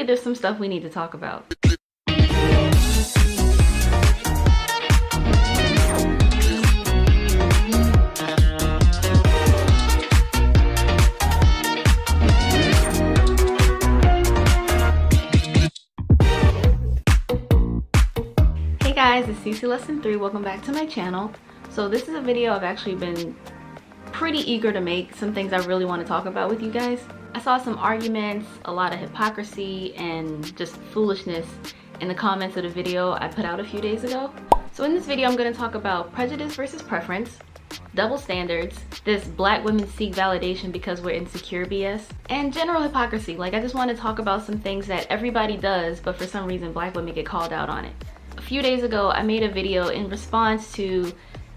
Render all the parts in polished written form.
clearly there's some stuff we need to talk about. Hey guys, it's CC Lesson 3. Welcome back to my channel. So this is a video I've actually been pretty eager to make, some things I really want to talk about with you guys. I saw some arguments, a lot of hypocrisy and just foolishness in the comments of the video I put out a few days ago. So in this video I'm going to talk about prejudice versus preference, double standards, this black women seek validation because we're insecure BS, and general hypocrisy. Like, I just want to talk about some things that everybody does, but for some reason black women get called out on it. A few days ago I made a video in response to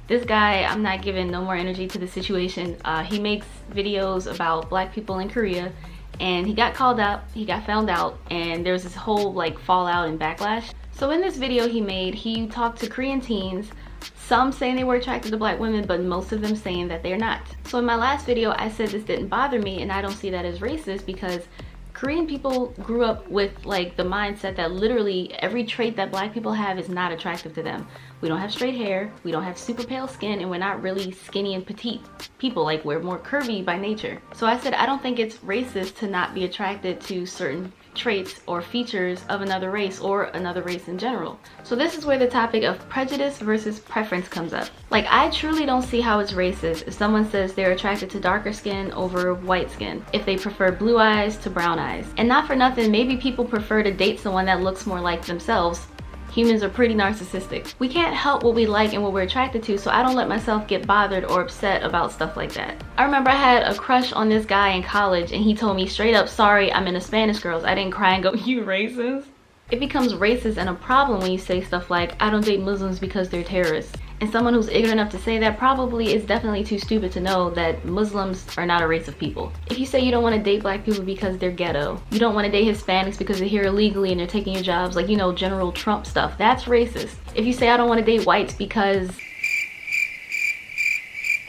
this guy. I'm not giving no more energy to the situation. He makes videos about black people in Korea, and he got called out, he got found out, and there's this whole like fallout and backlash. So in this video he made, he talked to Korean teens, some saying they were attracted to black women, but most of them saying that they're not. So in my last video I said this didn't bother me, and I don't see that as racist because Korean people grew up with like the mindset that literally every trait that black people have is not attractive to them. We don't have straight hair, we don't have super pale skin, and we're not really skinny and petite people. Like, we're more curvy by nature. So I said I don't think it's racist to not be attracted to certain traits or features of another race or another race in general. So this is where the topic of prejudice versus preference comes up. Like, I truly don't see how it's racist if someone says they're attracted to darker skin over white skin, if they prefer blue eyes to brown eyes. And not for nothing, maybe people prefer to date someone that looks more like themselves. Humans are pretty narcissistic. We can't help what we like and what we're attracted to, so I don't let myself get bothered or upset about stuff like that. I remember I had a crush on this guy in college, and he told me straight up, sorry, I'm into Spanish girls. I didn't cry and go, you racist? It becomes racist and a problem when you say stuff like, I don't date Muslims because they're terrorists. And someone who's ignorant enough to say that probably is definitely too stupid to know that Muslims are not a race of people. If you say you don't want to date black people because they're ghetto, you don't want to date Hispanics because they're here illegally and they're taking your jobs, like, you know, General Trump stuff, that's racist. If you say I don't want to date whites because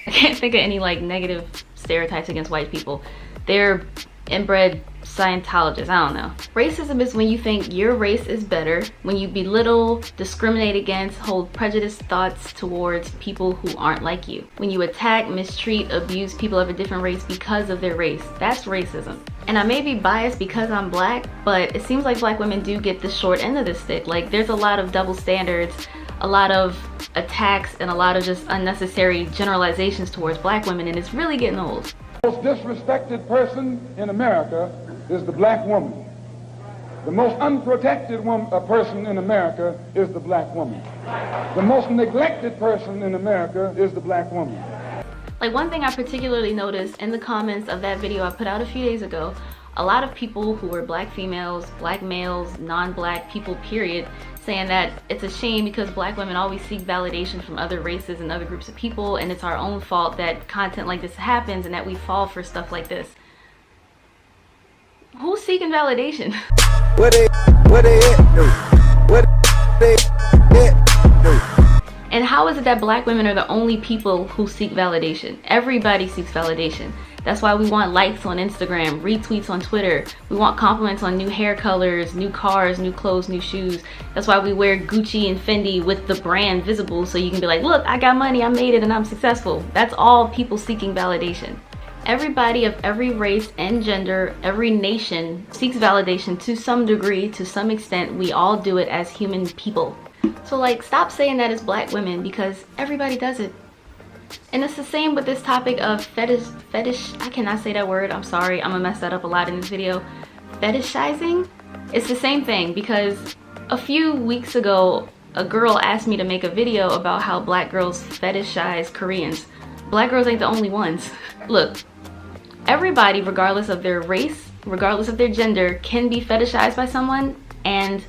I can't think of any like negative stereotypes against white people, they're inbred Scientologists, I don't know. Racism is when you think your race is better, when you belittle, discriminate against, hold prejudiced thoughts towards people who aren't like you. When you attack, mistreat, abuse people of a different race because of their race. That's racism. And I may be biased because I'm black, but it seems like black women do get the short end of this stick. Like, there's a lot of double standards, a lot of attacks, and a lot of just unnecessary generalizations towards black women, and it's really getting old. The most disrespected person in America is the black woman. The most unprotected person in America is the black woman. The most neglected person in America is the black woman. Like, one thing I particularly noticed in the comments of that video I put out a few days ago, a lot of people who were black females, black males, non-black people period, saying that it's a shame because black women always seek validation from other races and other groups of people, and it's our own fault that content like this happens and that we fall for stuff like this. Who's seeking validation? What they do? What they do? And how is it that black women are the only people who seek validation? Everybody seeks validation. That's why we want likes on Instagram, retweets on Twitter. We want compliments on new hair colors, new cars, new clothes, new shoes. That's why we wear Gucci and Fendi with the brand visible, so you can be like, look, I got money, I made it, and I'm successful. That's all people seeking validation. Everybody of every race and gender, every nation seeks validation to some degree, to some extent. We all do it as human people. So like, stop saying that it's black women, because everybody does it. And it's the same with this topic of fetish, I cannot say that word, I'm sorry, I'm gonna mess that up a lot in this video. Fetishizing? It's the same thing, because a few weeks ago, a girl asked me to make a video about how black girls fetishize Koreans. Black girls ain't the only ones. Look, everybody, regardless of their race, regardless of their gender, can be fetishized by someone and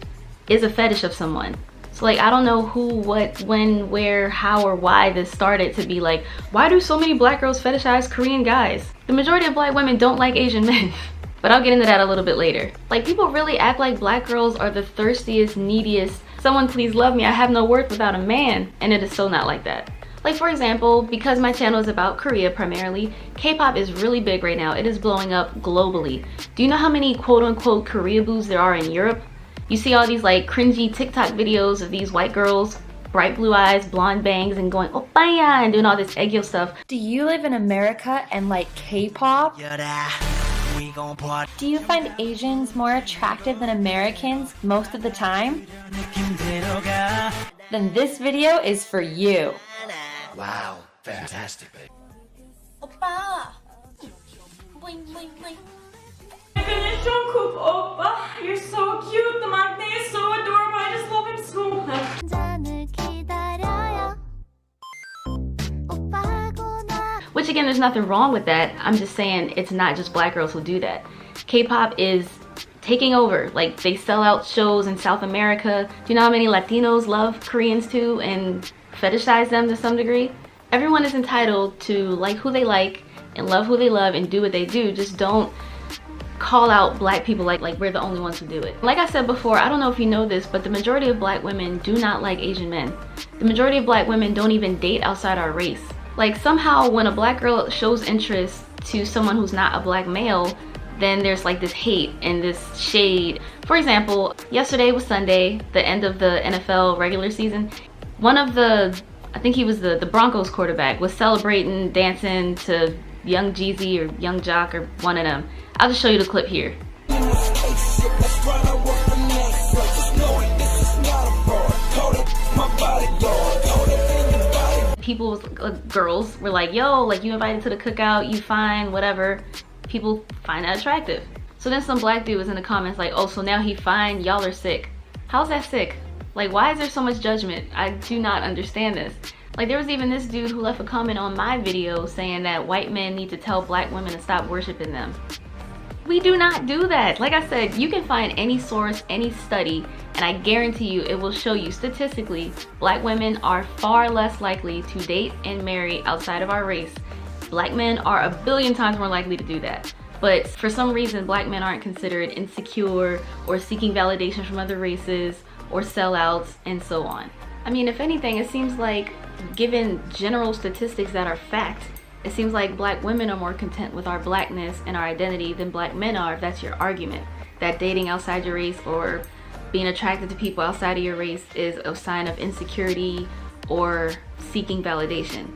is a fetish of someone. So like, I don't know who, what, when, where, how, or why this started to be like, why do so many black girls fetishize Korean guys? The majority of black women don't like Asian men. But I'll get into that a little bit later. Like, people really act like black girls are the thirstiest, neediest, someone please love me, I have no worth without a man, and it is so not like that. Like for example, because my channel is about Korea primarily, K-pop is really big right now. It is blowing up globally. Do you know how many quote-unquote koreaboos there are in Europe? You see all these like cringy TikTok videos of these white girls, bright blue eyes, blonde bangs, and going oppaya and doing all this aegyo stuff. Do you live in America and like K-pop? Do you find Asians more attractive than Americans most of the time? Then this video is for you. Wow, fantastic, babe. 오빠. Bling bling bling. Jungkook, Oppa, you're so cute. The maknae is so adorable. I just love him so much. Which again, there's nothing wrong with that. I'm just saying it's not just black girls who do that. K-pop is taking over. Like they sell out shows in South America. Do you know how many Latinos love Koreans too and fetishize them to some degree? Everyone is entitled to like who they like and love who they love and do what they do. Just don't call out black people like we're the only ones who do it. Like I said before, I don't know if you know this, but the majority of black women do not like Asian men. The majority of black women don't even date outside our race. Like somehow when a black girl shows interest to someone who's not a black male, then there's like this hate and this shade. For example, yesterday was Sunday, the end of the NFL regular season. One of the, I think he was the Broncos quarterback, was celebrating, dancing to Young Jeezy or Young Jock or one of them. I'll just show you the clip here. People, girls were like, yo, like you invited to the cookout, you fine, whatever. People find that attractive. So then some black dude was in the comments like, oh, so now he fine, y'all are sick. How's that sick? Like, why is there so much judgment? I do not understand this. Like, there was even this dude who left a comment on my video saying that white men need to tell black women to stop worshiping them. We do not do that. Like I said, you can find any source, any study, and I guarantee you it will show you statistically black women are far less likely to date and marry outside of our race. Black men are a billion times more likely to do that. But for some reason, black men aren't considered insecure or seeking validation from other races or sellouts and so on. I mean, if anything, it seems like, given general statistics that are fact, it seems like black women are more content with our blackness and our identity than black men are, if that's your argument. That dating outside your race or being attracted to people outside of your race is a sign of insecurity or seeking validation.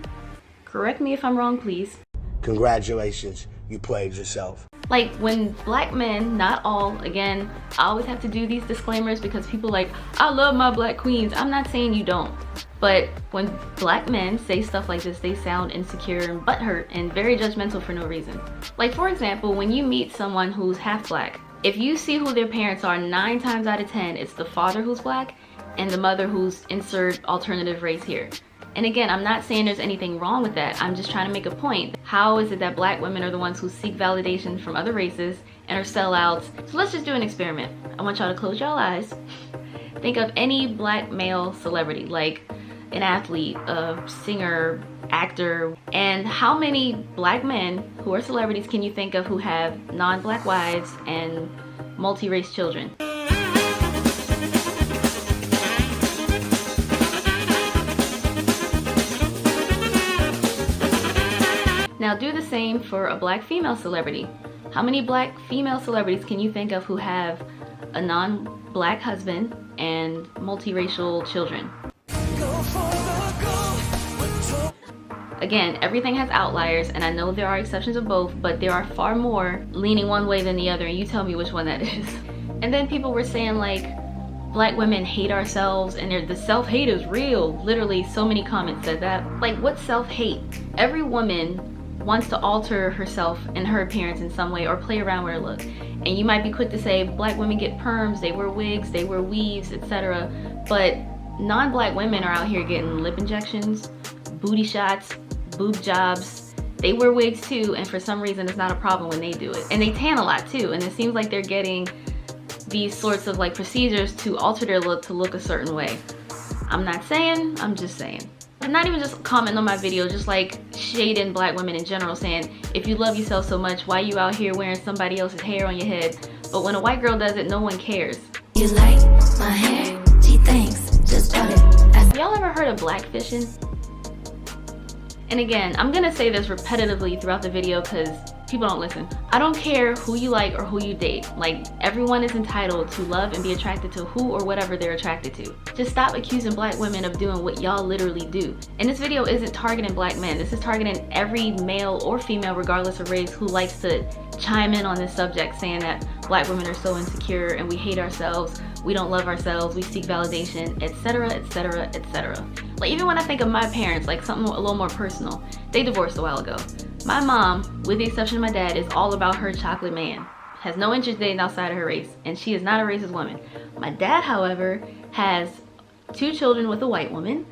Correct me if I'm wrong, please. Congratulations, you played yourself. Like when black men, not all, again, I always have to do these disclaimers because people are like, I love my black queens. I'm not saying you don't. But when black men say stuff like this, they sound insecure and butthurt and very judgmental for no reason. Like for example, when you meet someone who's half black, if you see who their parents are, 9 times out of 10, it's the father who's black and the mother who's insert alternative race here. And again, I'm not saying there's anything wrong with that. I'm just trying to make a point. How is it that black women are the ones who seek validation from other races and are sellouts? So let's just do an experiment. I want y'all to close y'all eyes. Think of any black male celebrity, like an athlete, a singer, actor, and how many black men who are celebrities can you think of who have non-black wives and multi-race children? Now do the same for a black female celebrity. How many black female celebrities can you think of who have a non-black husband and multiracial children? Again, everything has outliers, and I know there are exceptions of both, but there are far more leaning one way than the other, and you tell me which one that is. And then people were saying like, black women hate ourselves and the self-hate is real. Literally so many comments said that. Like, what self-hate? Every woman wants to alter herself and her appearance in some way or play around with her look. And you might be quick to say black women get perms, they wear wigs, they wear weaves, etc. But non-black women are out here getting lip injections, booty shots, boob jobs. They wear wigs too, and for some reason it's not a problem when they do it. And they tan a lot too, and it seems like they're getting these sorts of like procedures to alter their look to look a certain way. I'm not saying, I'm just saying. I'm not even just commenting on my video, just like shading black women in general, saying if you love yourself so much, why you out here wearing somebody else's hair on your head? But when a white girl does it, no one cares. You like my hair? Gee, thanks. Just bought it. Y'all ever heard of blackfishing? And again, I'm gonna say this repetitively throughout the video because people don't listen. I don't care who you like or who you date. Like, everyone is entitled to love and be attracted to who or whatever they're attracted to. Just stop accusing black women of doing what y'all literally do. And this video isn't targeting black men. This is targeting every male or female, regardless of race, who likes to chime in on this subject saying that black women are so insecure and we hate ourselves, we don't love ourselves, we seek validation, etc, etc, etc. Like, even when I think of my parents, like something a little more personal, they divorced a while ago. My mom, with the exception of my dad, is all about her chocolate man. Has no interest dating outside of her race, and she is not a racist woman. My dad, however, has 2 children with a white woman,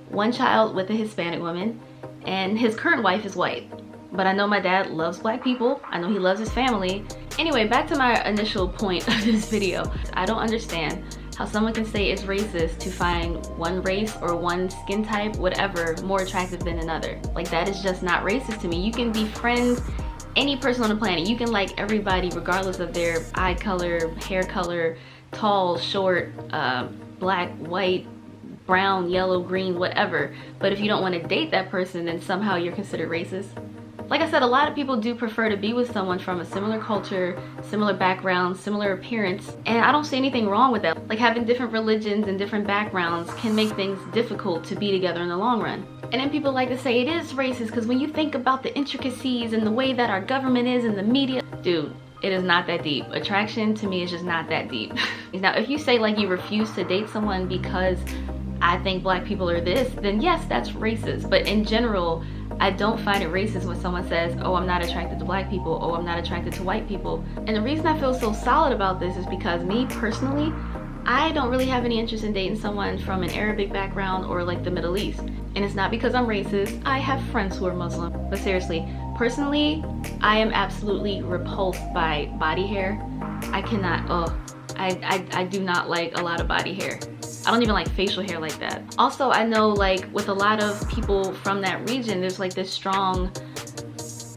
1 child with a Hispanic woman, and his current wife is white. But I know my dad loves black people. I know he loves his family. Anyway, back to my initial point of this video. I don't understand how someone can say it's racist to find one race or one skin type, whatever, more attractive than another. Like, that is just not racist to me. You can be friends, any person on the planet. You can like everybody regardless of their eye color, hair color, tall, short, black, white, brown, yellow, green, whatever. But if you don't want to date that person, then somehow you're considered racist. Like I said, a lot of people do prefer to be with someone from a similar culture, similar background, similar appearance, and I don't see anything wrong with that. Like, having different religions and different backgrounds can make things difficult to be together in the long run. And then people like to say it is racist because when you think about the intricacies and the way that our government is and the media, dude, it is not that deep. Attraction to me is just not that deep. Now, if you say like you refuse to date someone because I think black people are this, then yes, that's racist. But in general, I don't find it racist when someone says, oh, I'm not attracted to black people, oh, I'm not attracted to white people. And the reason I feel so solid about this is because me personally, I don't really have any interest in dating someone from an Arabic background or like the Middle East. And it's not because I'm racist. I have friends who are Muslim. But seriously, personally, I am absolutely repulsed by body hair. I cannot, I do not like a lot of body hair. I don't even like facial hair like that. Also, I know like with a lot of people from that region, there's like this strong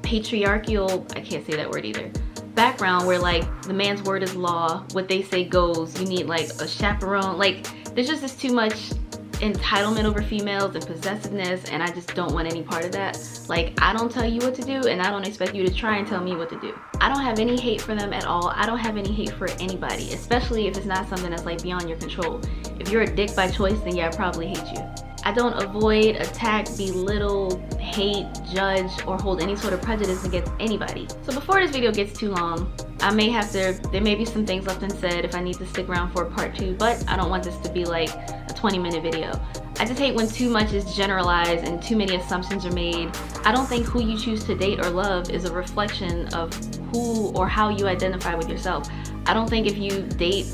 patriarchal, I can't say that word either, background where like the man's word is law, what they say goes, you need like a chaperone. Like, there's just this too much entitlement over females and possessiveness, and I just don't want any part of that. Like, I don't tell you what to do, and I don't expect you to try and tell me what to do. I don't have any hate for them at all. I don't have any hate for anybody, especially if it's not something that's like beyond your control. If you're a dick by choice, then yeah, I probably hate you. I don't avoid, attack, belittle, hate, judge, or hold any sort of prejudice against anybody. So before this video gets too long, there may be some things left unsaid if I need to stick around for part 2, but I don't want this to be like a 20-minute video. I just hate when too much is generalized and too many assumptions are made. I don't think who you choose to date or love is a reflection of who or how you identify with yourself. I don't think if you date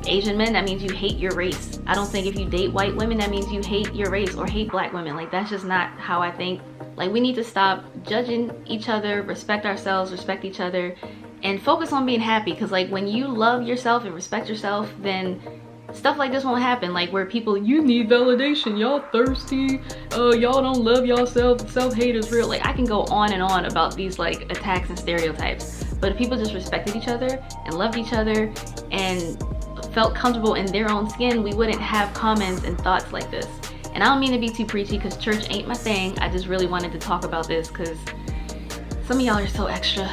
Asian men, that means you hate your race. I don't think if you date white women, that means you hate your race or hate black women. Like, that's just not how I think. Like, we need to stop judging each other, respect ourselves, respect each other, and focus on being happy. Because like, when you love yourself and respect yourself, then stuff like this won't happen. Like, where people, you need validation, y'all thirsty, y'all don't love yourself, self-hate is real. Like, I can go on and on about these like attacks and stereotypes. But if people just respected each other and loved each other and felt comfortable in their own skin, we wouldn't have comments and thoughts like this. And I don't mean to be too preachy because church ain't my thing. I just really wanted to talk about this because some of y'all are so extra.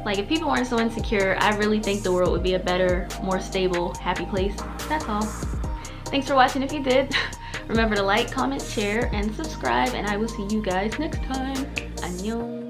Like, if people weren't so insecure, I really think the world would be a better, more stable, happy place. That's all. Thanks for watching if you did. Remember to like, comment, share, and subscribe, and I will see you guys next time. Annyeong.